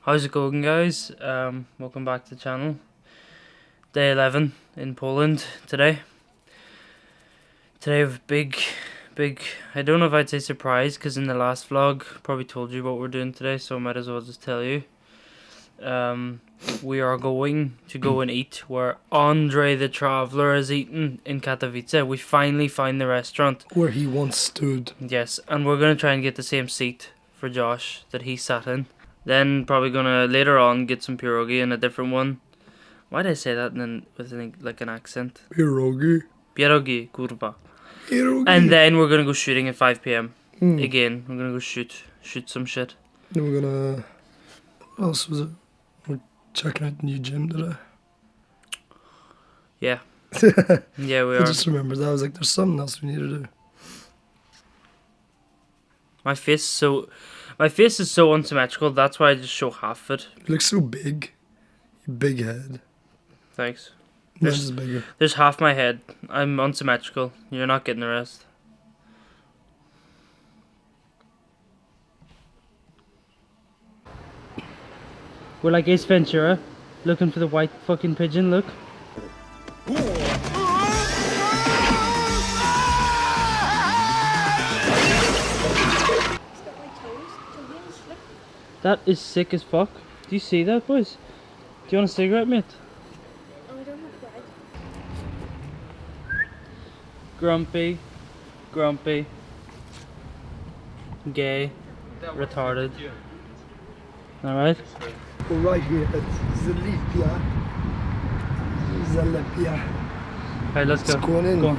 How's it going, guys? Welcome back to the channel. Day 11 in Poland today. Today we have big, I don't know if I'd say surprise, because in the last vlog probably told you what we're doing today, so I might as well just tell you. We are going to go and eat where Andre the Traveller is eating in Katowice. We finally find the restaurant where he once stood. Yes, and we're going to try and get the same seat for Josh that he sat in. Then probably gonna later on get some pierogi in a different one. Why did I say that with like an accent? Pierogi. Pierogi, kurwa. Pierogi. And then we're gonna go shooting at 5 p.m. Again, we're gonna go shoot some shit. Then we're gonna. What else was it? We're checking out the new gym today. Yeah. Yeah, we I are. just remembered that. I was like, there's something else we need to do. My face is so unsymmetrical. That's why I just show half of it. You look so big. Your big head. Thanks. Mine's is bigger. There's half my head. I'm unsymmetrical. You're not getting the rest. We're like Ace Ventura, looking for the white fucking pigeon. Look. That is sick as fuck. Do you see that, boys? Do you want a cigarette, mate? Oh, I don't have bread. Grumpy, gay, retarded. Alright? We're right here at Zalipia. Alright, let's go. Let's go in. Go on.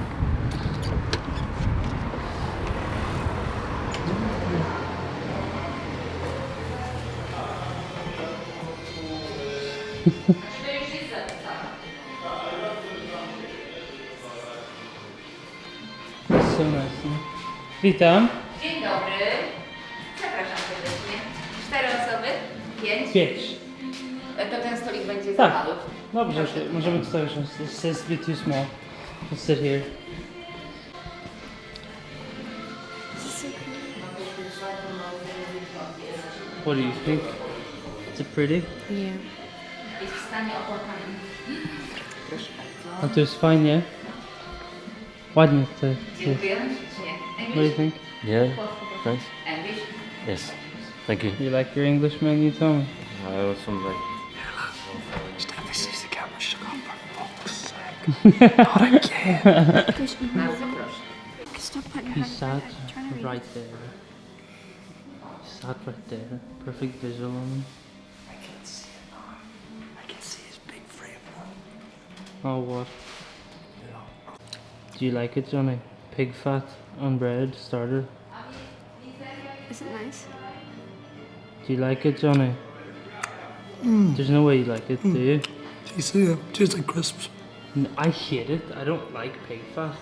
So nice. Witam. Dzień dobry. Zapraszam serdecznie. 4 osoby? 5? 5. To ten stolik będzie Tak. zapadł. Dobrze, możemy tutaj usiąść. This is a bit too small. Let's sit here. What do you think? Is it pretty? Yeah. Jest w stanie opłakany. Proszę bardzo. No to jest fajnie. Ładnie tutaj. Dziękuję. What do you think? Yeah, thanks. English? Yes, thank you. You like your English, man? You tell me. I also like. Steffi sees the camera. Shut up, for fuck's sake. Not again. Bardzo proszę. Stop putting your He hand sat Trying to read. right there. He sat right there. Perfect visual on him. I can't see it now. I can see his big frame now. Oh, what? Do you like it, Johnny? Pig fat on bread starter. Is it nice? Do you like it, Johnny? There's no way you like it, do you? Do you see it? Tastes like crisps. I hate it. I don't like pig fat.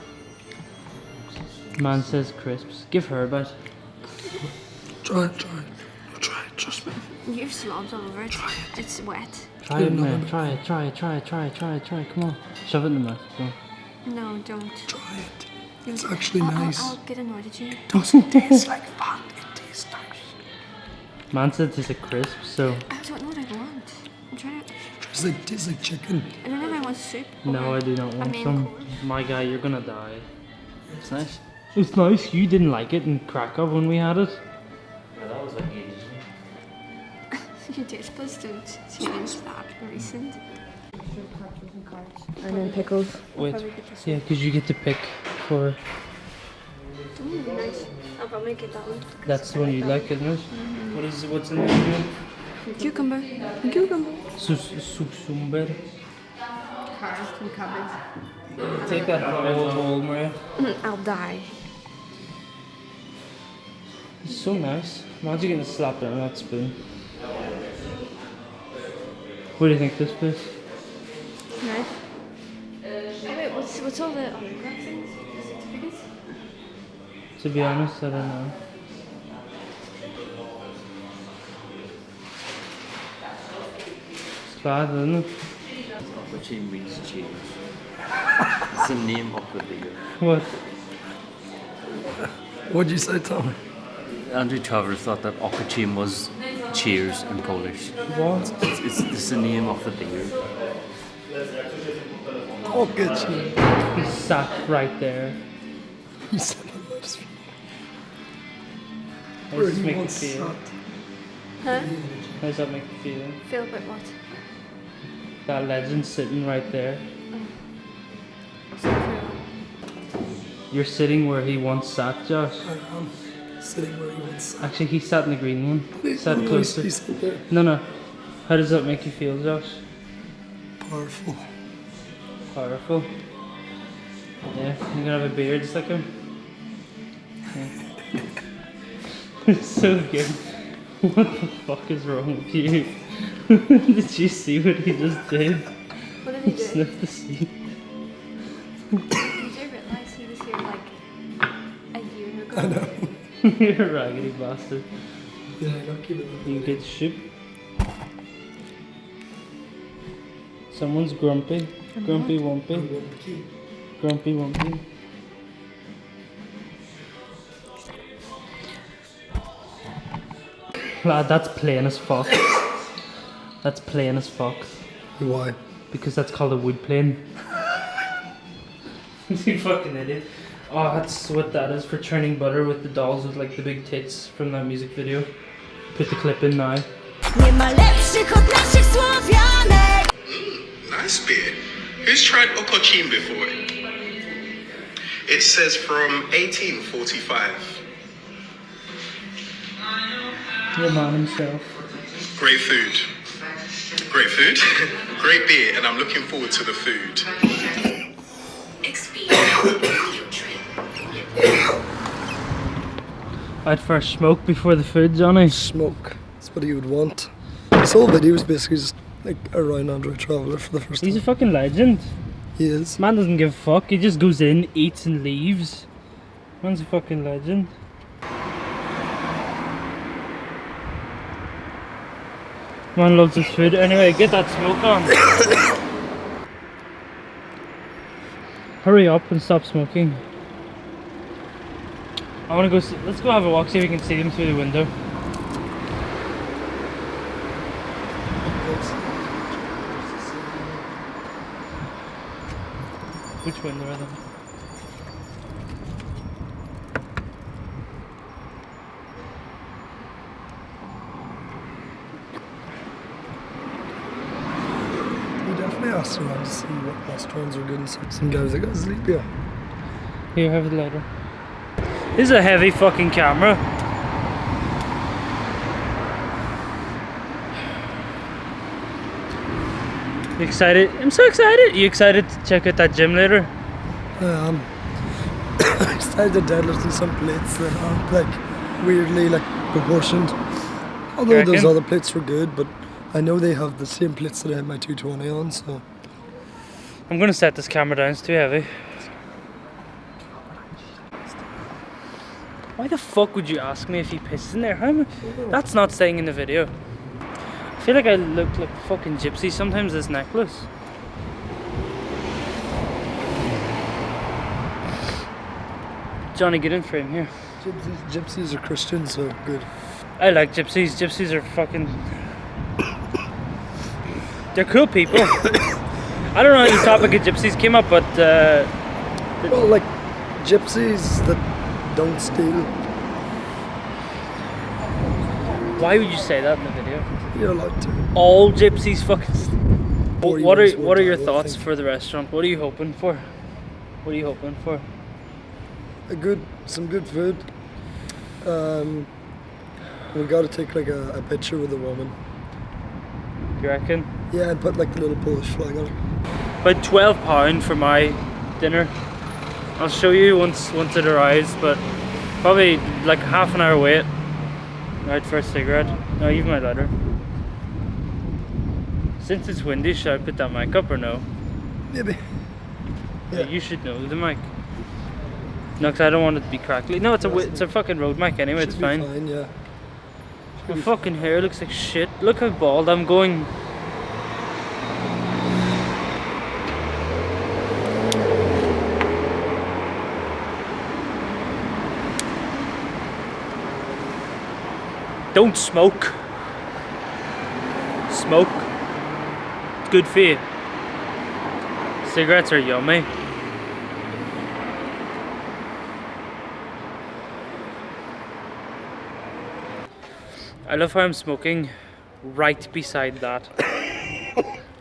Man says crisps. Give her a bite. Try it. No, try it, trust me. You've slobbed all over it. Try it. It's wet. Try it, man. Try it. Come on. Shove it in the mouth. Go on. No, don't. Try it. It's actually nice. I'll get annoyed at you. It doesn't taste like fat. It tastes nice. Man said it tastes like crisps, so I don't know what I want. I'm trying to. It tastes like chicken. I don't know if I want soup. no, I do not a want main some. course. My guy, you're gonna die. It's nice. It's nice. You didn't like it in Krakow when we had it. Yeah, that was like ages ago. Your taste buds don't change that recent. And then pickles. Wait. Probably get this Yeah, because you get to pick for. one. Ooh, nice. I'll probably get that one. That's the one you like, isn't it? What's in there? Cucumber. Cucumber. Suksumber. Carrot and cabbage. Take that whole bowl, Maria. I'll die. It's so nice. Imagine getting slapped out of that spoon. What do you think of this place? Nice. Oh, wait, what's all the things? Certificates? To be honest, I don't know. It's bad, isn't it? Which means cheese. It's the name of the beer. What? What'd you say, Tommy? Andrew Travers thought that Okachim was cheers in Polish. What? It's the name of the beer. Oh, good cheers. He sat right there. He said it was How does this make you feel? Huh? How does that make you feel? Feel about what? That legend sitting right there. So true. You're sitting where he once sat, Josh. I am sitting where he wants. Actually, he sat in the green one. Sat closer. He's there. No. How does that make you feel, Josh? Powerful. Powerful. Yeah, you're gonna have a beer just like him. Yeah. It's so good. What the fuck is wrong with you? Did you see what he just did? What did he do? Sniffed the seat. Did you realise he was here like a year ago? I know. You're a raggedy bastard. Yeah, I got keep it. You get shoot. Someone's grumpy. Grumpy Wumpy. Grumpy Wumpy. Lad, that's plain as fuck. That's plain as fuck. Why? Because that's called a wood plane. You fucking idiot. Oh, that's what that is for churning butter with the dolls with like the big tits from that music video. Put the clip in now. Nice beer. Who's tried Okochin before? It says from 1845. The man himself. Great food. Great food. Great beer, and I'm looking forward to the food. I'd first smoke before the food, Johnny. Smoke. That's what he would want. This whole video is basically just like around Android Traveller for the first He's a time. fucking legend. He is. Man doesn't give a fuck. He just goes in, eats and leaves. Man's a fucking legend. Man loves his food. Anyway, get that smoke on. Hurry up and stop smoking. I want to go. Let's go have a walk. See if we can see them through the window. Which window are they? We definitely asked around to see what restaurants are good and some guys like Zalipia. Here, have it later. This is a heavy fucking camera. You excited? I'm so excited. You excited to check out that gym later? I started to deadlift some plates that aren't like weirdly like proportioned. Although those reckon? other plates were good, but I know they have the same plates that I had my 220 on, so. I'm gonna set this camera down. It's too heavy. Why the fuck would you ask me if he pisses in there? That's not staying in the video. I feel like I look like a fucking gypsy sometimes. This necklace. Johnny, get in frame here. Gypsies are Christians, so good. I like gypsies. Gypsies are fucking. They're cool people. I don't know how the topic of gypsies came up, but Well, like gypsies that don't steal. why would you say that in the video? You're allowed to. All gypsies fucking. Or What you are your I thoughts think. for the restaurant? What are you hoping for? What are you hoping for? Some good food. We got to take like a picture with a woman. You reckon? Yeah, and put like the little Polish flag on it. About £12 for my dinner. I'll show you once it arrives, but probably like half an hour wait. Right for a cigarette. No, you've my letter. Since it's windy, should I put that mic up or no? Maybe. Yeah. You should know the mic. No, because I don't want it to be crackly. No, it's a fucking road mic anyway. It's Should be fine. yeah. My fucking hair looks like shit. Look how bald I'm going. Don't smoke. smoke. It's good for you. Cigarettes are yummy. I love how I'm smoking right beside that.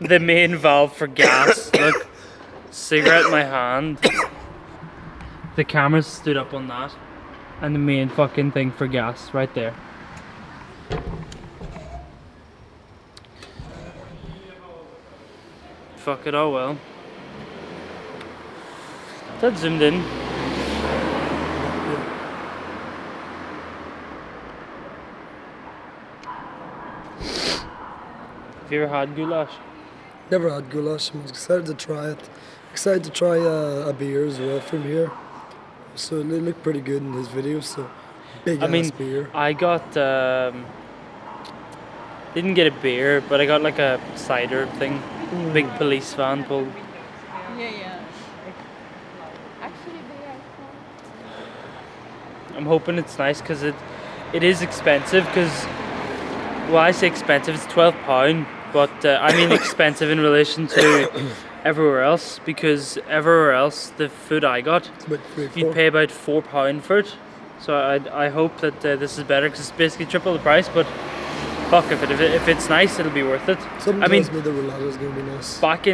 The main valve for gas. Look, cigarette in my hand. The camera stood up on that. And the main fucking thing for gas right there. Fuck it, oh well. That zoomed in. Have you ever had goulash? Never had goulash. I'm excited to try it. Excited to try a beer as well from here. So it looked pretty good in his video. So big ass beer. I got didn't get a beer, but I got like a cider thing. Big police van pulled. Yeah. Actually, I'm hoping it's nice because it is expensive. Because well, I say expensive, it's £12, but I mean expensive in relation to everywhere else. Because everywhere else, the food I got, It's about you'd pay about £4 for it. So I hope that this is better because it's basically triple the price. But fuck, if it's nice, it'll be worth it. Something I mean, tells me the roulade is gonna be nice. back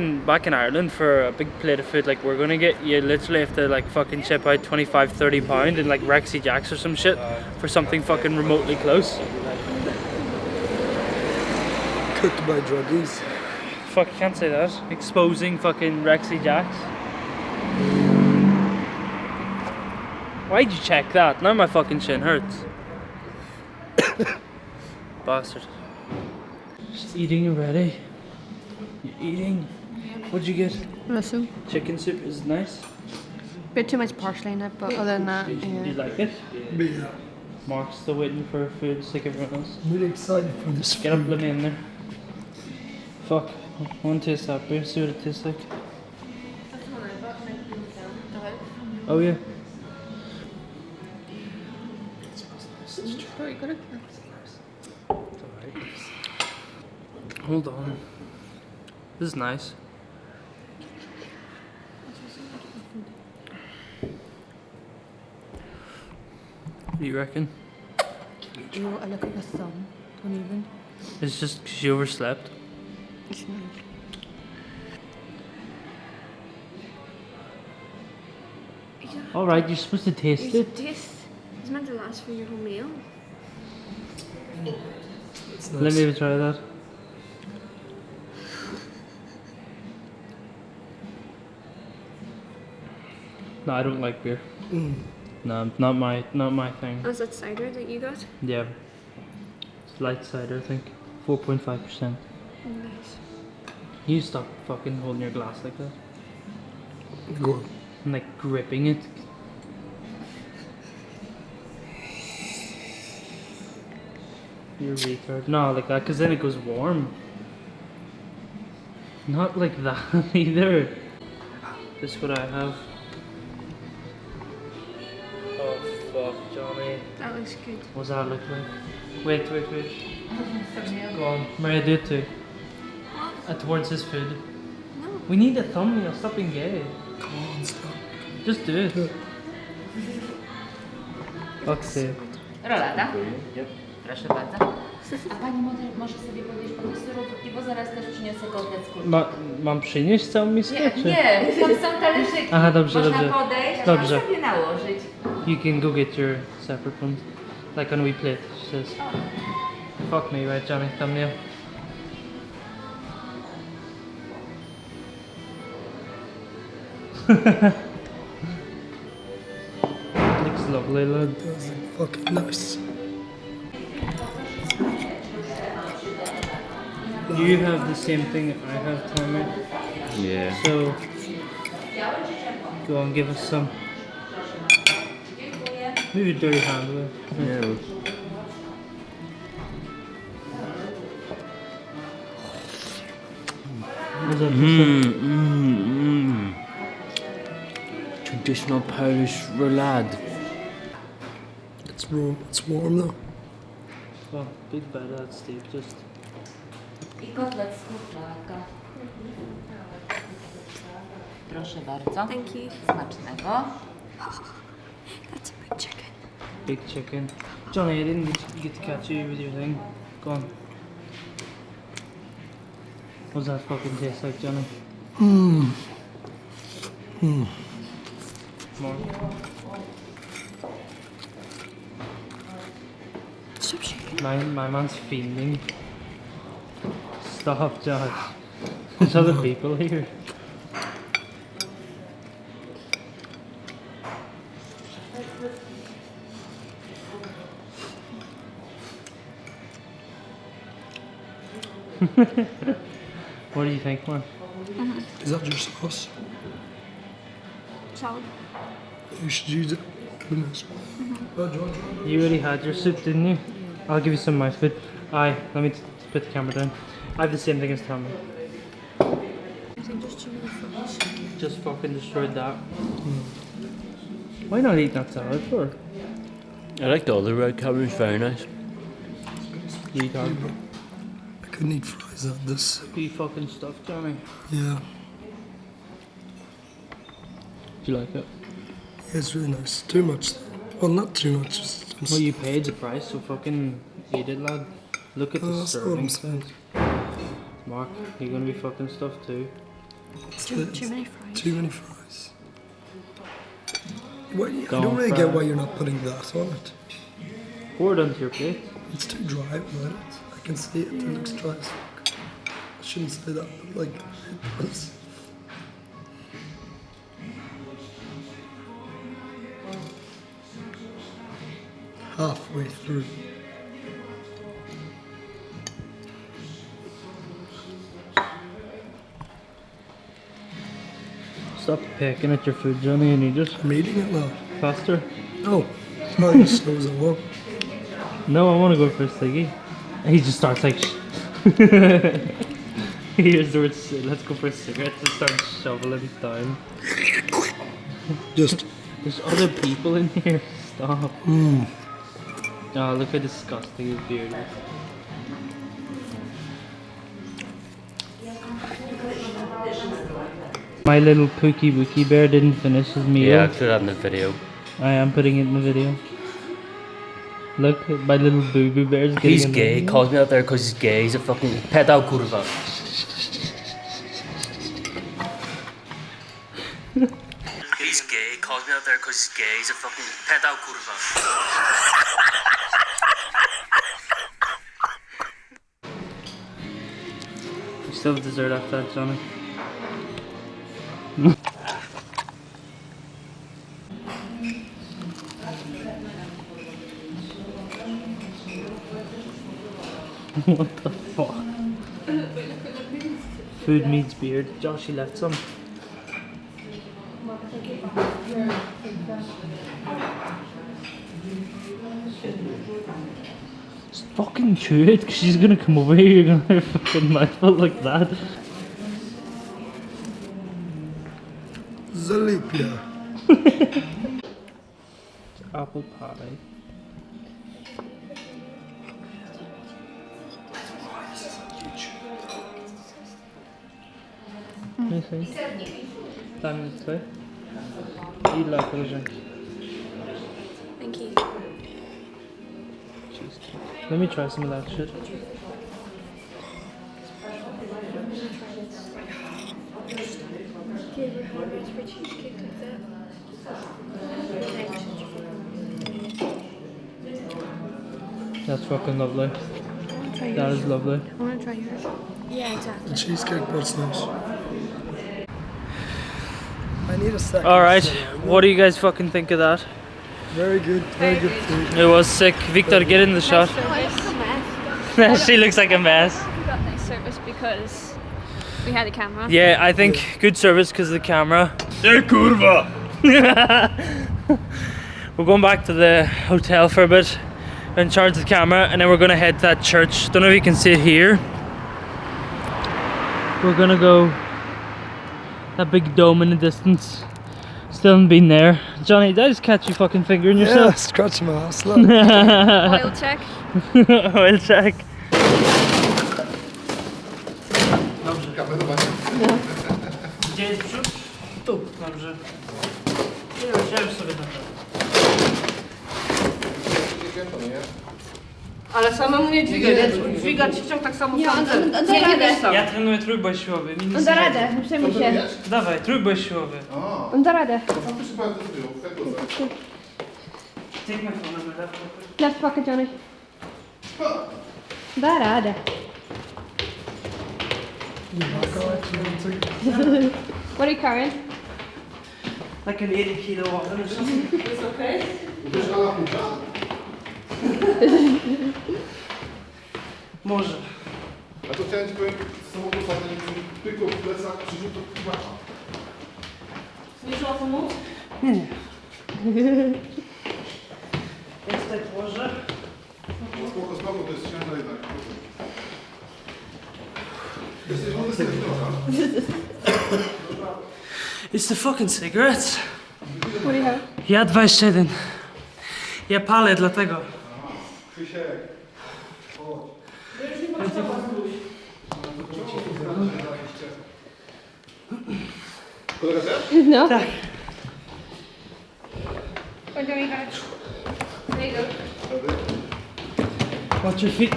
in Ireland for a big plate of food like we're gonna get, you literally have to like fucking chip out £25-30 in like Rexy Jacks or some shit for something fucking remotely close. Cooked by druggies. Fuck, you can't say that. Exposing fucking Rexy Jacks. Why'd you check that? Now my fucking shin hurts. Bastard. Just eating already. You're eating. What'd you get? Listen, Chicken soup is nice. bit too much parsley in it, but other than that, Do you yeah. like it? Yeah. Mark's still waiting for food just like everyone else. I'm really excited for this. Get up, let me in there. Fuck. I want to taste that beer, see what it tastes like. Oh yeah. Hold on. This is nice. What do you reckon? Ew, I look like a thumb. Don't even. It's just 'cause you overslept. It's not. Alright, you're supposed to taste it. It's meant to last for your whole meal. It's nice. Let me try that. No, I don't like beer. No, not my thing. Was that cider that you got? Yeah. It's light cider, I think. 4.5%. Nice. You stop fucking holding your glass like that. Go on. And like gripping it. You're a retard. No, like that, because then it goes warm. Not like that either. This is what I have. Oh fuck, Johnny. That looks good. What's that look like? Wait. Go on. Maria, do it too. Towards his food. No. We need a thumbnail. Stop being gay. Come on, stop. Just do it. Fuck's sake. Rolada? Yep. Proszę bardzo. A pani może sobie podejść po prostu robótki, bo zaraz też przyniosę kotlet z kurczą. Mam przynieść całą miskę? Nie, czy- nie, tam są talerzyki. Aha, dobrze, Można dobrze. podejść, a Dobrze. sobie nałożyć. You can go get your separate ones. Like on a wee plate, she says. Fuck me, right, Johnny? Thumbnail. Looks lovely, lad. That's fucking nice. You have the same thing that I have, Tommy. Yeah. So, go on, give us some. Move your dirty hand away. Yeah. What's that? Traditional Polish roulade. It's warm though. Well, big bad ad, Steve. Just I kotlet z kurczaka. Proszę bardzo. Thank you. Smacznego. That's a big chicken. Big chicken. Johnny, I didn't get to catch you with your thing. Go on. What does that fucking taste like, Johnny? More. Stop shaking. My man's fiending. Stop, Josh. There's other people here. What do you think, man? Is that your sauce? Salad. You should use it. Goodness. You already had your soup, didn't you? I'll give you some of my food. Aye, let me put the camera down. I have the same thing as Tommy. I think just too many fries. Just fucking destroyed that. Why not eat that salad for? I like the other red cabbage, very nice. You can't. I couldn't eat fries at this. Be fucking stuffed, Johnny. Yeah. Do you like it? Yeah, it's really nice. Too much. Well, not too much. Just, Well, you paid the price, so fucking eat it, lad. Look at the that's not what I'm serving. saying. Mark, you're gonna be fucking stuffed too. Too many fries. Too many fries. Why, I Don't don't really fry. get why you're not putting that on it. Pour it onto your plate. It's too dry without it. I can see it. It looks dry as fuck. I shouldn't say that, but like, it was. Halfway through. Stop pecking at your food, Johnny, and you just I'm eating it now. faster. Oh, oh, he slows it along. No, I want to go for a ciggy. He just starts like. He hears the word let's go for a cigarette, just starts shoveling it down. Just. There's other people in here. Stop. Oh, look how disgusting his beard is. My little Pookie Wookie bear didn't finish his meal. Yeah, I put that in the video. I am putting it in the video. Look, my little boo boo bear's getting He's in gay. there. He calls me out there because he's gay. He's a fucking pedal kurva. He's gay. He calls me out there because he's gay. He's a fucking pedal kurva. You still have dessert after that, Johnny. What the fuck? Food meets beard. Josh, you left some. Just fucking chew it, cause she's gonna come over here. You're gonna have a fucking mouthful like that. Zalipia. Apple pie. Let me see. Time to play. Eat like a drink. Thank you. Cheesecake. Let me try some of that shit. Do you ever have it for cheesecake like that? That's fucking lovely. I want to try yours. That is lovely. I want to try yours. Yeah, exactly. The cheesecake, that's nice. I need a second. Alright, so, what do you guys fucking think of that? Very good food. It was sick. Victor, get in the shot. She looks like a mess. We got nice service because we had a camera. Yeah, I think good service because of the camera. We're going back to the hotel for a bit. We're in charge of the camera and then we're going to head to that church. Don't know if you can see it here. We're going to go that big dome in the distance. Still haven't been there. Johnny, did I just catch you fucking fingering Yeah, yourself? scratching my ass. Look. Oil check. Oil check. kamerowanie. Gdzie jest przód? Tu. Dobrze. Nie, wziąłem sobie dobrze. Ale samemu nie dźwigać, dźwigać chciał tak samo Nie, sam on ten. da Nie radę. kiedyś sam. Ja trenuję trójbój siłowy. On da radę, nie przejmuj się. Dawaj, trójbój siłowy. On da radę. Sam też chyba to zrobił. Tak było. Take my phone number, left. Left pocket, Johnny. Da radę. What are you carrying? Like an 80 kilo weapon or something. Wiesz, Ala Pucza? Może. A to chciałem ci powiem, samochód padł, tylko w plecach, przyrzut to chyba. Nie trzeba pomóc? Ja tutaj położę. No spoko, spoko, to jest ciężar jednak. Jesteś modestny trochę. It's the fucking cigarettes. What do you have? Ja 21. Ja palę dlatego. Krzysiek. Kolega też? No. Tak. What do we have? There you go. Watch your feet.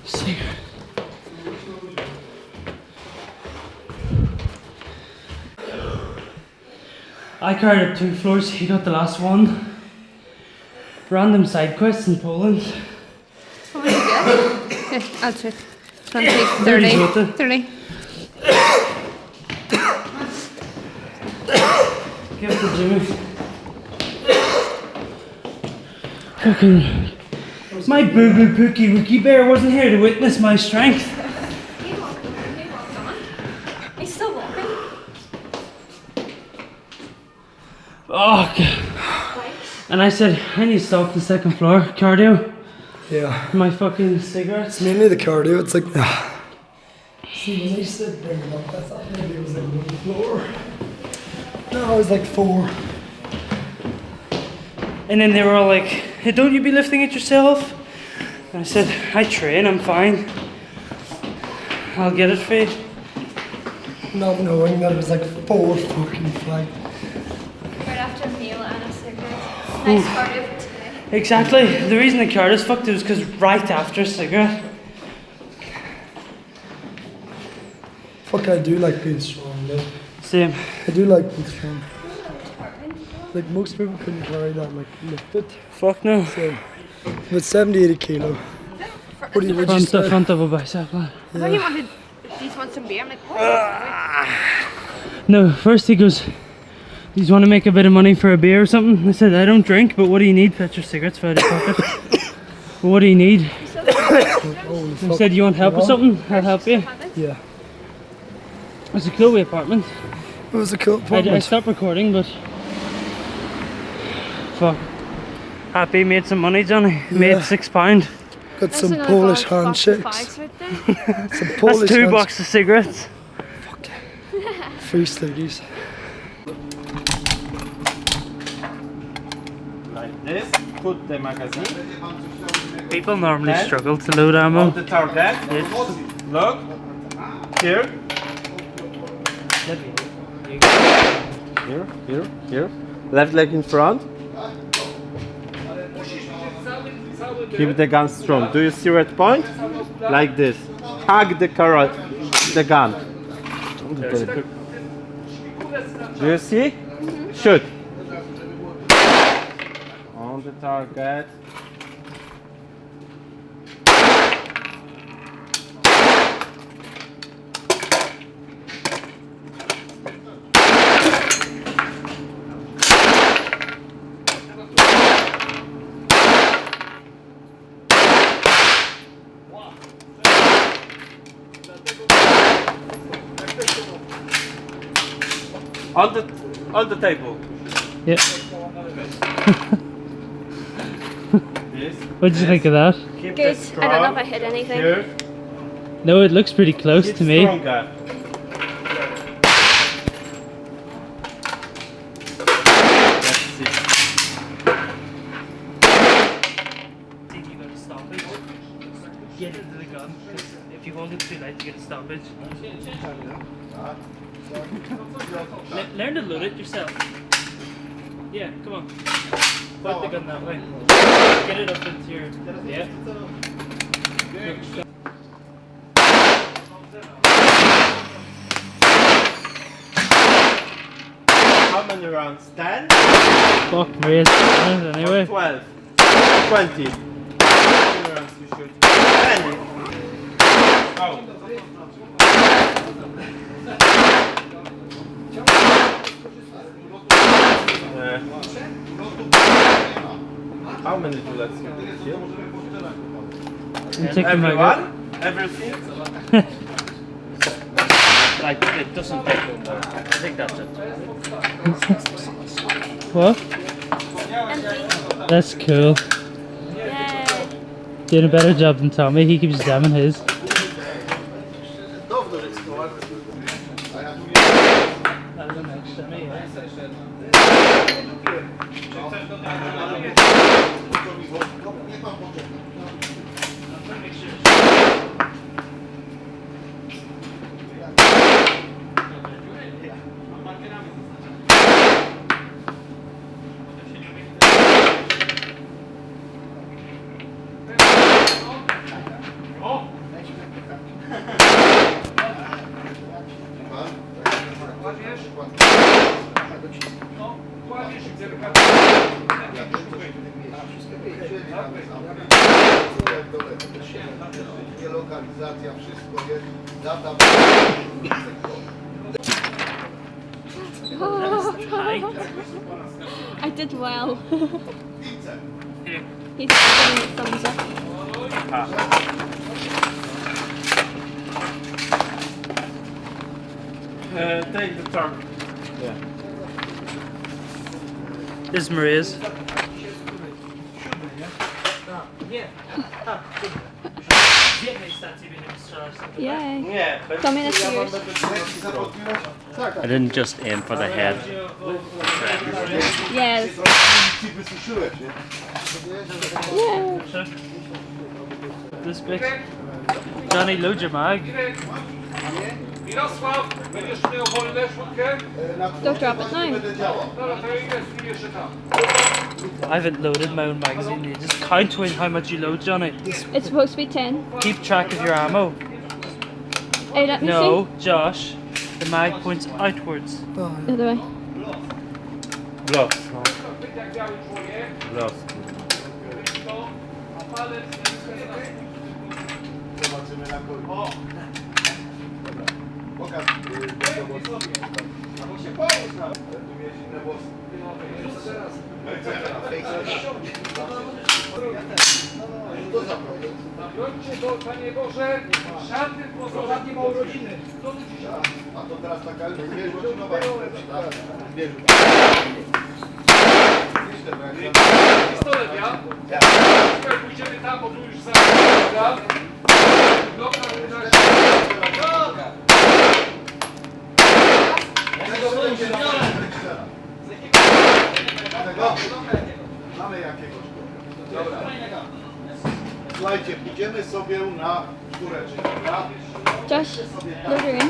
Cigarette. I carried up 2 floors, he got the last one. Random side quests in Poland. What did you get? Here, I'll check. 20, 30 30. zloty. 30. Give it to Jimmy. Fucking. My boo boo pookie wookie bear wasn't here to witness my strength. He walked on. He's still walking. Oh, God. And I said, I need to stop the second floor. Cardio. Yeah. My fucking cigarettes. It's mainly the cardio. It's like. See, when they said bring it up, I thought maybe it was like 1 floor. No, it was like 4. And then they were all like, hey, don't you be lifting it yourself? And I said, I train, I'm fine. I'll get it for you. Not knowing that it was like 4 fucking flight. Right after a meal and a cigarette. Nice cardio today. Exactly. The reason the card is fucked was because right after a cigarette. Fuck, I do like being strong, though. Same. I do like being strong. Like most people couldn't carry that, like lift it. Fuck no. So, with 70, 80 kilo. What do you, would you say? Front of a bicep line. I thought he wanted, these want some beer. I'm like, what? No, first he goes, do you want to make a bit of money for a beer or something? I said, I don't drink, but what do you need? Fetch your cigarettes out of his pocket. What do you need? Holy I fuck. said, you want help with something? I'll help you. Yeah. It's a cool wee apartment. It was a cool I apartment. stopped recording, but fuck. Happy, made some money, Johnny. Made Yeah. £6. Got some Polish handshakes. Right there. Some That's Polish 2 hands- boxes of cigarettes. Free studies. Like this, put the magazine People normally Then- struggle to load ammo. on the target. Look, here. Here. Left leg in front. Keep the gun strong. Do you see red point? Like this. Hug the the gun. Do you see? Shoot. On the target. On the table. Yeah. This. What did you think of that? Keep Good. the I don't know if strong. I hit anything. Here. No, it looks pretty close Keep to me. stronger. That's it. on, because if you hold it too late, you get a stoppage. Learn to load it yourself. Yeah, come on. Point the gun that way. Get it up into your... Yeah. How many rounds? 10? Fuck, Maria's anyway. 12? 20? How many rounds you shoot? 20? Go. How many bullets you did kill? I'm taking my gun. Everything? Like, it doesn't take one more. I think that's it. What? Empty. That's cool. Yay. Doing a better job than Tommy. He keeps jamming his. Lokalizacja, wszystko jest. Data. I did well. Here. He's giving it thumbs up. Take the turn. This is Maria's. Yay. Nie, Tommy, that's yours. I didn't just aim for the head. Yes. Yeah. This big. Johnny, load your mag. Mirosław, będziesz miał wolne szutkę? Don't drop it now. Dobra, to jest i jeszcze tam. I haven't loaded my own magazine. You just count when how much you load, Johnny. It's supposed to be 10. Keep track of your ammo. Hey, let me No, Josh. The mag points outwards. see. The other way. Gloves. Jak biały człowiek, Gloves. to, a palec zobaczymy na końcu. O! Dobra. Pokaż. Albo się połóż nawet. Tu miałeś inne włosy. Jeszcze raz. Nabądźcie do Panie Boże, żadnych pozorów nie ma urodziny. A to teraz taka już wierzchonowa tak? Pistolet, ja? Słuchaj, pójdziemy tam, bo tu już za... Dobra, mamy jakiegoś. Dobra. Słuchajcie, pójdziemy sobie na czwóreczkę, dobra? Josh, load her in.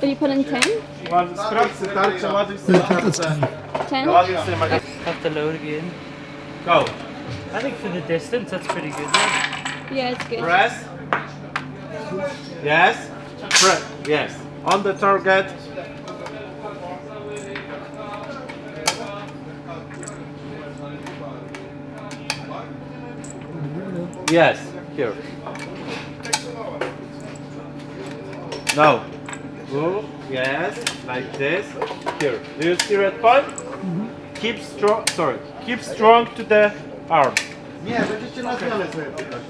Are you putting 10? Sprawdź sobie tarczę, ładuj sobie tarczę. 10? Ładuj sobie magazyn. Have to load again. Go. I think for the distance, that's pretty good. Yeah? Yeah, it's good. Press. Yes. Press. Yes. On the target. Yes. Here. No. Ooh, yes. Like this. Here. Do you see red point? Keep strong. Sorry. Keep strong to the arm. Nie, będziecie na zmianę sobie pytać.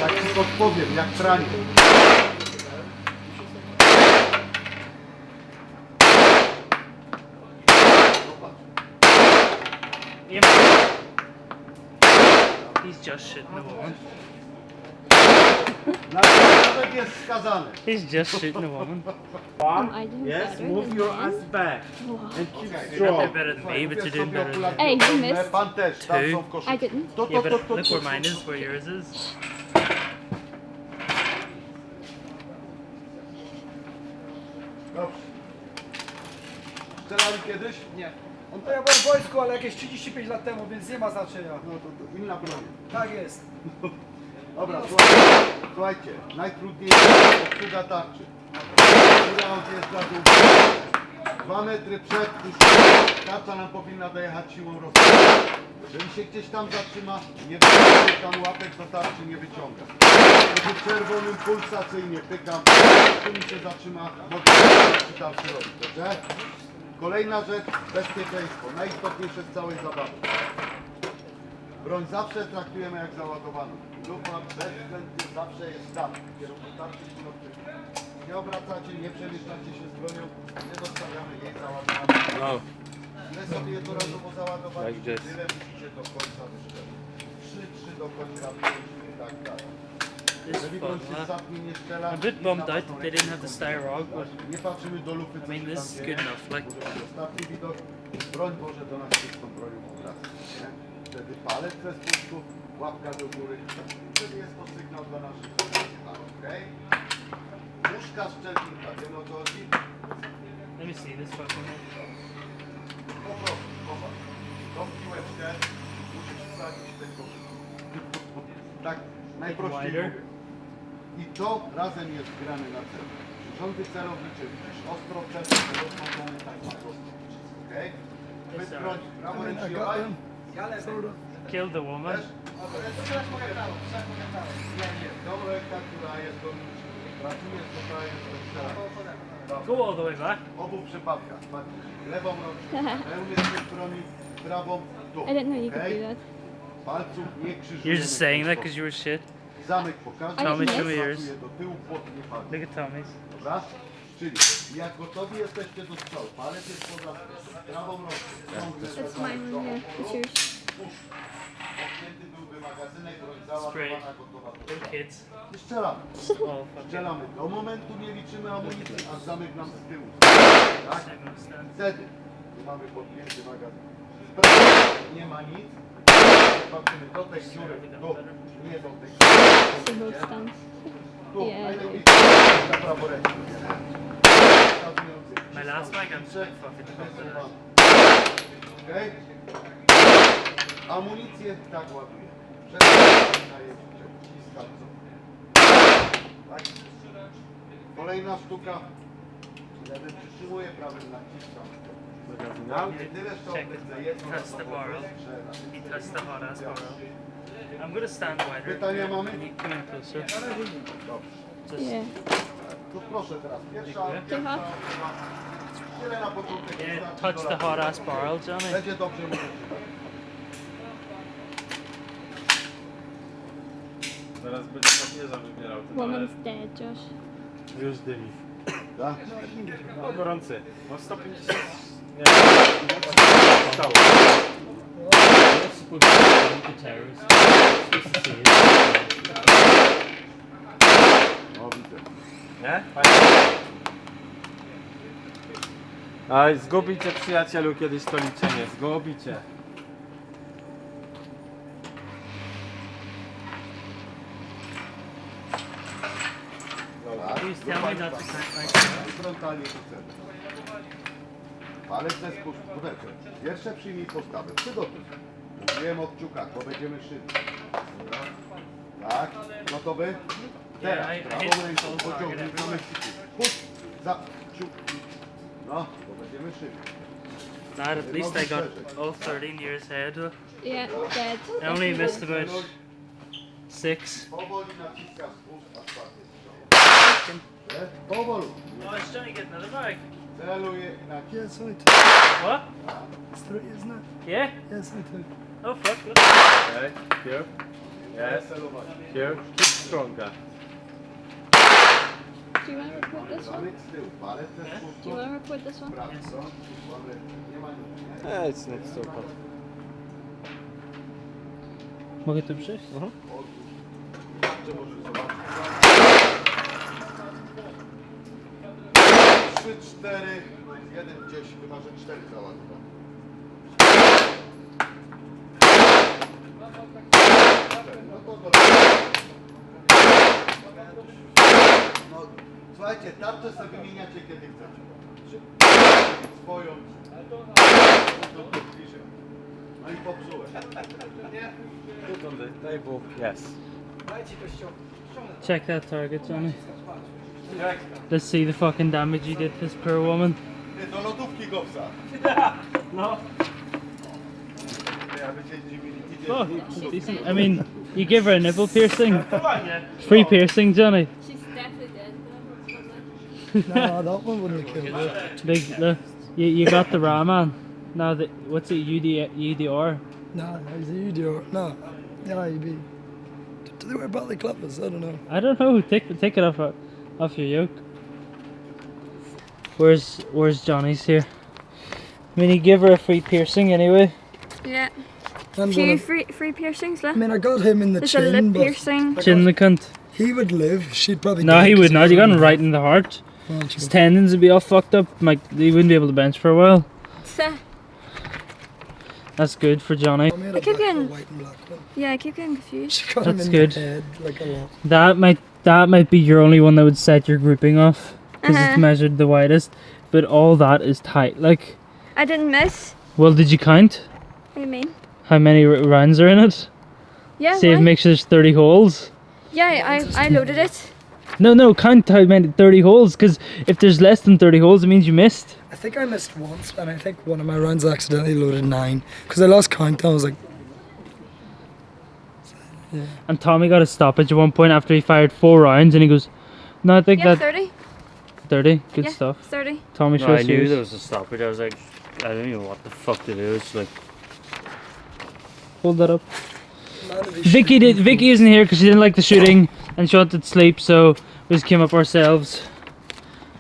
Tak ci podpowiem, jak pranie. He's just shitting the woman. Nawet jest skazany. He's just shooting a woman. I doing Yes, better move than your him? ass back and keep You're not doing strong. better than me, but you're doing better than me. Hey, you missed. Pan też, tam Two. są w koszyku. I didn't. To, Yeah, but look where mine is, where yours is. Dobrze. Strzelali kiedyś? Nie. To ja byłem w wojsku, ale jakieś 35 lat temu, więc nie ma znaczenia. No to inna broń. Tak jest. Dobra, słuchajcie, najtrudniejsza obsługa tarczy. Góra odjeżdża dół. 2 metry przed, już tarcza nam powinna dojechać siłą rozpędu. Jeżeli się gdzieś tam zatrzyma, nie wyciąga tam łapek do tarczy, nie wyciąga. Kiedy czerwonym pulsacyjnie pykam, tu mi się zatrzyma, mogę przy tarczy robić, dobrze? Kolejna rzecz, bezpieczeństwo, najistotniejsze z całej zabawy. Broń zawsze traktujemy jak załadowaną. Lufa bezwzględnie zawsze jest tam, w kierunku tarczy czynowczyka. Nie obracacie, nie przemieszczacie się z bronią, nie zostawiamy jej załadowanej. No. Ile sobie to razowo załadowaliście, Like this. tyle musicie do końca wyszczelić. 3 do końca, 5 i tak dalej. This Jeżeli broń fun, się huh? zapnie, nie strzela, I'm a bit bummed out that they didn't have the Star Rock, but nie patrzymy do lufy, co I mean, się this tam is dzieje. good enough, like- Ostatni widok, broń może do nas czystą bronią powracać, nie? Wtedy palec ze spustu, łapka do góry. Wtedy jest to sygnał dla naszych okej? Łóżka szczelnika, wiemy o co chodzi? let me see this fucking one. Po prostu, popatrz. Tą piłeczkę musisz wsadzić w ten koszyk. Tak, najprościej wider? mówię. I to razem jest grane na cel. Rządy celownicze widzisz ostro przed rozpoczęty, tak ma prosto. Okej? Chwyt broń, praworęcznie obaj. Kill the woman. Też? Nie, tą ręka, która jest do ludzi. Pracuje z pokojem, Go all the way back. w obu przypadkach. Patrz, lewą rączką, pełny chwyt broni, prawą w dół. I didn't know you could Okej? do that. Palców nie krzyżujemy. You're just saying w that ten because you were shit. sposób. Zamek po każdym Tommy, show me yours. pracuje do tyłu, pod nie padnie. Look at Tommy's. Dobra? Czyli jak gotowi jesteście do strzału, palec jest poza prawą rączką. That's mine one here. It's yours. Odpięty byłby magazynek, broń Spray. załadowana, gotowa do Go strzału. kids. I strzelamy. Oh, fuck it. Strzelamy. Do momentu nie liczymy amunicji, aż zamek nam z tyłu. Tak? Signal stand. Wtedy mamy podpięty magazyn. Z prawej nie ma nic. Patrzymy do tej dziury, nie do tej Single stance. Tu, Yeah. najlepiej na praworęczny. My last bag, I'm so fucking confident. Okej? Amunicję tak ładuję. Daję wciskam co. Tak? Kolejna sztuka. Lewy przytrzymuję, prawym naciskam. Nie tyle Check it. że jedno Touch the barrel. He touched the hot ass barrel. I'm gonna stand wider. Pytania mamy? Can you come in closer? Dobrze. Yeah. To proszę teraz. Pierwsza. Too hot? Tyle na początek. Yeah, wystarczy touch the do hot lat. ass barrel, Johnny. Będzie dobrze mówić. Zaraz będzie papieża wybierał ten Woman's dead, Josh. Już dymi. Tak? No gorący. No 150. Nie. Stało. You're supposed to be the terrorist. You're supposed to see it. O, widzę. Nie? Fajnie. Aj, zgubicie przyjacielu kiedyś to liczenie. Zgubicie. Please tell me not to crack my car. Frontalnie do celu. Palec ze spuszczę. Pierwsze przyjmij postawę. Przygotuj. Mówiłem o kciukach, bo będziemy szyli. Dobra? Tak. Gotowy? Teraz. Yeah, I Prawą hit ręką full target pociągnij everywhere. same kciuki. Puść. Za kciuki. No, bo będziemy szyli. Dad, at least I got all 13 years ahead. Yeah, dead. I only missed about 6. Powoli naciskasz spust, a czwarty strzał. Powolu. Oh, it's trying to get another bag. Celuję i naciskam. Yes, I took. What? It's 3, isn't it? Yeah? Yes, I took. Oh, fuck. Good. Okay, here. Yes, Celować. here. Keep stronger. Do you want to record this one? Zamek z tyłu. Palec ze Do you spustu. want to record this one? Prawy front. Ukłon ręki. Nie ma nic. nie? It's not so hot. Mogę tu przyjść? Tarczę możesz zobaczyć. 4, 1 gdzieś, chyba że 4 załadowałem. No to dobra. No, słuchajcie, tarczę sobie wymieniacie kiedy chcecie. Swoją. No i popsułem. Put on the table. Yes. Check that target, Johnny. Let's see the fucking damage you did to this poor woman. Ty, do lodówki go wsadź. No. Ja by się zdziwili. Fuck, that's decent. I mean, you give her a nipple piercing. Free piercing, Johnny. She's definitely dead though. Nah, that one wouldn't have killed her. Big, look, you got the raw man. Now the what's it? UDR. Nah, he's a UDR. No. Yeah, he'd be. Do they wear balaclavas? I don't know. I don't know. Take it off your yoke. Where's Johnny's here? I mean, he give her a free piercing anyway. Yeah. And Few one free piercings I left. mean, I got him in the There's a chin, lip but piercing. Chin the cunt. he would live. She'd probably. No, die he 'cause would not. of You got him her. right in the heart. Oh, His true. tendons would be all fucked up. Like he wouldn't be able to bench for a while. That's good for Johnny. I made I a keep black one, getting- white and black one. Yeah, I keep getting confused. She got That's him in good. the head like a lot. That might be your only one that would set your grouping off because Uh-huh. it's measured the widest. But all that is tight. Like, I didn't miss. well, did you count What do you mean? how many rounds are in it? Yeah, See, why? make sure there's 30 holes. Yeah, I loaded it. No, count how many 30 holes. Because if there's less than 30 holes, it means you missed. I think I missed once, and I think one of my rounds accidentally loaded 9 because I lost count. I was like, And Tommy got a stoppage at one point after he fired 4 rounds, and he goes, "No, I think Yeah, that 30. 30. Good Yeah, stuff." 30. Tommy No, shows I knew yours. there was a stoppage. I was like, I don't even know what the fuck to do. It's like, Hold that up. "Man, if he Vicky shoots me Vicky isn't here because she didn't like the shooting and she wanted to sleep, so we just came up ourselves.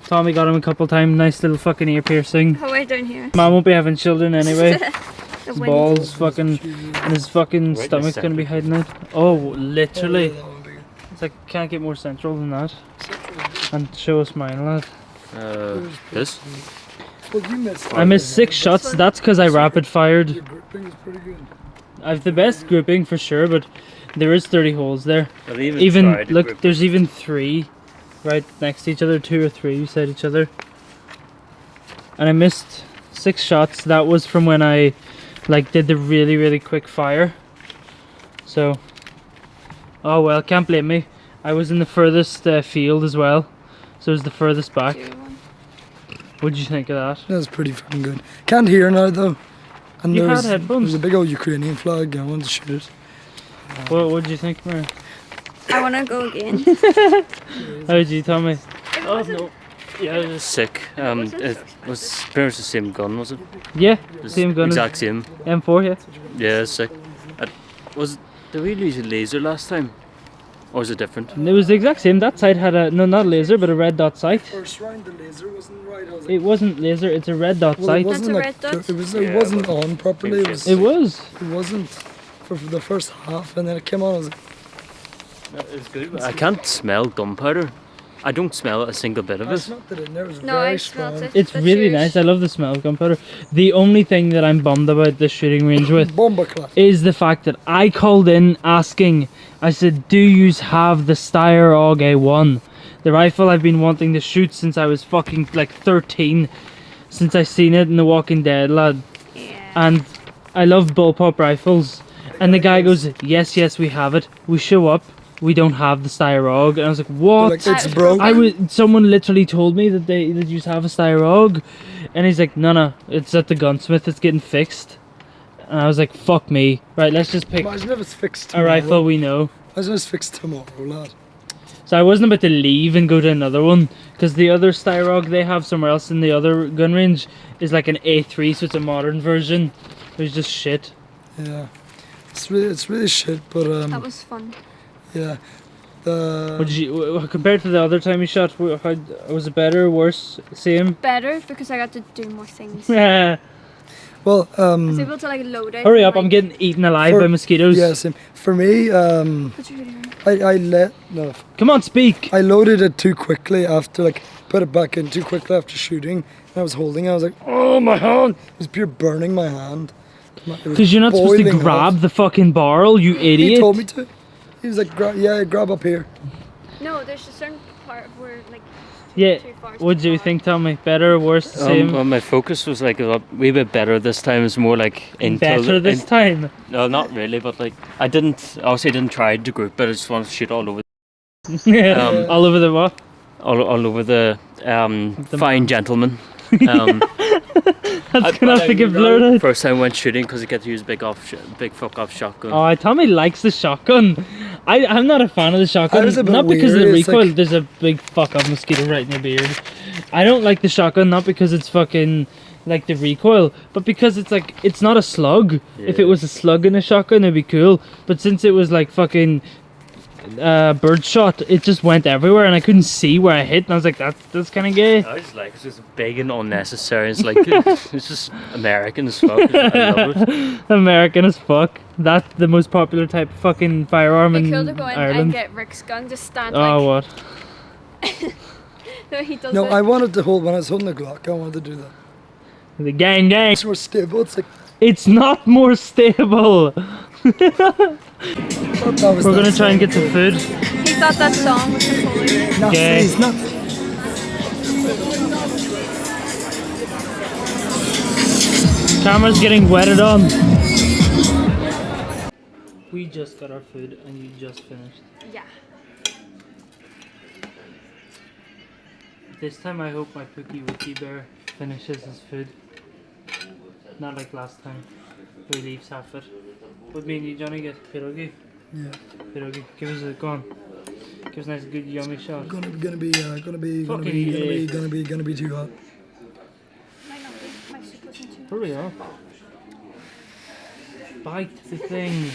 Tommy got him a couple times. Nice little fucking ear piercing. Oh, wait down here. Man won't be having children anyway. The His wind. balls fucking and his fucking Right in the stomach's gonna be centre. hiding out. Oh, Oh, literally. yeah, that would be good. It's like can't get more central than that. And show us mine, lad. this? Well, you missed. I missed 6 shots. one. That's because I rapid fired. Your gripping is pretty good. I've the best grouping for sure, but there is 30 holes there. I even Even tried to look, grip- there's even 3 right next to each other, 2 or 3 beside each other. And I missed 6 shots. That was from when I like did the really quick fire. So, oh well, can't blame me. I was in the furthest field as well, so it was the furthest back. What'd you think of that? That's pretty fucking good. Can't hear now though. And You had there's headphones. a big old Ukrainian flag. I wanted to shoot it. What'd you think, Mary? I want to go again. How did you tell me? Oh no. Yeah, it was sick. It was pretty much the same gun, was it? Yeah, Just same gun. Exact same. M4, yeah. Yeah, it's sick. Did we use a laser last time? Or was it different? And it was the exact same. That side had a no, not a laser, but a red dot sight. First round, the laser wasn't right. I was like, It wasn't laser. It's a red dot well, sight. it wasn't That's a like red dot? it Yeah, wasn't but- on properly. It was. It was. It wasn't for the first half, and then it came on. I was like, It's good. I can't smell gunpowder. I don't smell a single bit of I it. smelled it in there. It was No, very I smelled strong. it. It's That's really yours. nice. I love the smell of gunpowder. The only thing that I'm bummed about this shooting range with Bomba clap. is the fact that I called in asking. I said, "Do you have the Steyr AUG A1, the rifle I've been wanting to shoot since I was fucking like 13, since I seen it in The Walking Dead, lad." Yeah. And I love bullpup rifles. And the guy goes, yes, we have it. We show up, we don't have the Steyr AUG. And I was like, what? Like, it's broke. Someone literally told me that you have a Steyr AUG. And he's like, no, it's at the gunsmith, it's getting fixed. And I was like, fuck me. Right, let's just pick Imagine if it's fixed a tomorrow. rifle we know. Imagine it's fixed tomorrow, lad. So I wasn't about to leave and go to another one. Because the other Steyr AUG they have somewhere else in the other gun range is like an A3, so it's a modern version. It was just shit. Yeah. It's really shit, but That was fun. yeah. What did you compared to the other time you shot? Was it better, worse, same? Better because I got to do more things. Yeah. Well, I was able to like load it. Hurry and, up, I'm like, getting eaten alive For- by mosquitoes. yeah, same. For me, Put your video in. Come on, speak. I loaded it too quickly after, like, put it back in too quickly after shooting. And I was holding it, I was like, oh, my hand! It was pure burning my hand. It was Because you're not supposed to boiling grab hot. the fucking barrel, you idiot. He told me to. He was like, yeah, grab up here. No, there's a certain part where like. Yeah. Too far, What do you too think, Tommy? Better, worse, the same? Well, my focus was like a wee bit better this time. It's more like Better this time. No, not really, but like I obviously didn't try to group, but I just wanted to shoot all over, All over the what? all over the fine gentleman. That's gonna have to get blurred out. First time I went shooting because I get to use big fuck off shotgun. Oh, Tommy likes the shotgun. I'm not a fan of the shotgun. That is a bit Not because of the weird, it's recoil. like- There's a big fuck off mosquito right in your beard. I don't like the shotgun, not because it's fucking like the recoil, but because it's like it's not a slug. If it Yeah. was a slug in a shotgun, it'd be cool. But since it was like fucking bird shot, it just went everywhere, and I couldn't see where I hit. And I was like, that's kind of gay. I just like it's just big and unnecessary. It's like it's just American as fuck. I love it. American as fuck. That's the most popular type of fucking firearm It'd in be cool to go in and Ireland. get Rick's gun, just stand Oh, like. what? No, he does No, it. I wanted to hold, when I was holding the Glock, I wanted to do that. The gang. It's more stable, it's like, It's not more stable. that was We're gonna that try and song. get some food. He thought that song was in Polish. Nah, Okay. it's not. Camera's getting wetted on. We just got our food and you just finished. Yeah. This time I hope my Pookie Wookie Bear finishes his food. Not like last time. He leaves half it. What me and you, Johnny, get pierogi? Yeah. Pierogi. Give us a, go on. Give us a nice good yummy shot. Gonna be too hot. Might not be. My soup wasn't too. Hurry up. Bite the thing.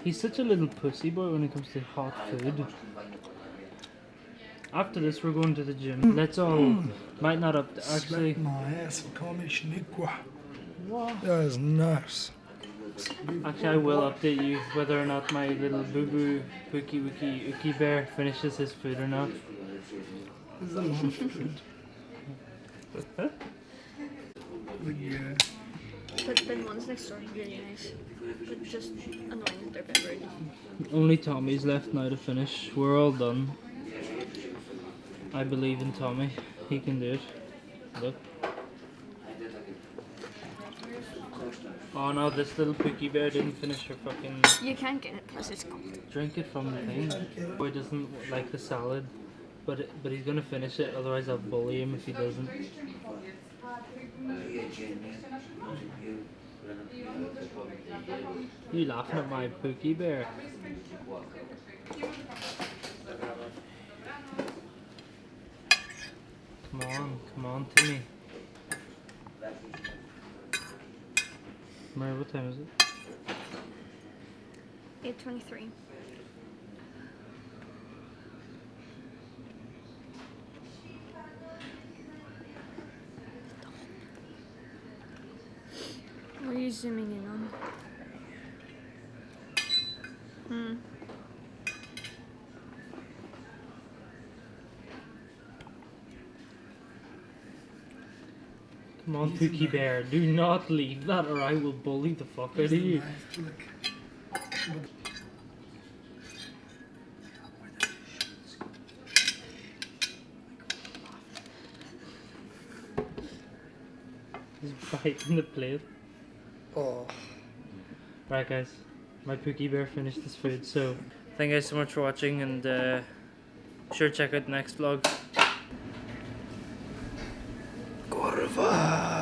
He's such a little pussy boy when it comes to hot food. After this, we're going to the gym. Let's all, might not up, actually. My ass and call me Shaniqua. That is nice. Actually, I will update you whether or not my little boo-boo Pookie Wookie Uki Bear finishes his food or not. This is a lot of food. Yeah. But the ones next door are really nice. But just annoying that they're a bit rude. Only Tommy's left now to finish. We're all done. I believe in Tommy. He can do it. Look. Oh no, this little Pookie Bear didn't finish her fucking... You can't get it because it's cold. Drink it from the thing. Boy doesn't like the salad, but he's gonna finish it. Otherwise, I'll bully him if he doesn't. You laughing at my Pookie Bear? Come on, Timmy. Mary, what time is it? 8:23. What are you zooming in on? Come on, Pookie Bear, do not leave that or I will bully the fuck out of you. He's biting the plate. Oh. Right guys, my Pookie Bear finished his food, so thank you guys so much for watching, and be sure to check out the next vlog. Curva.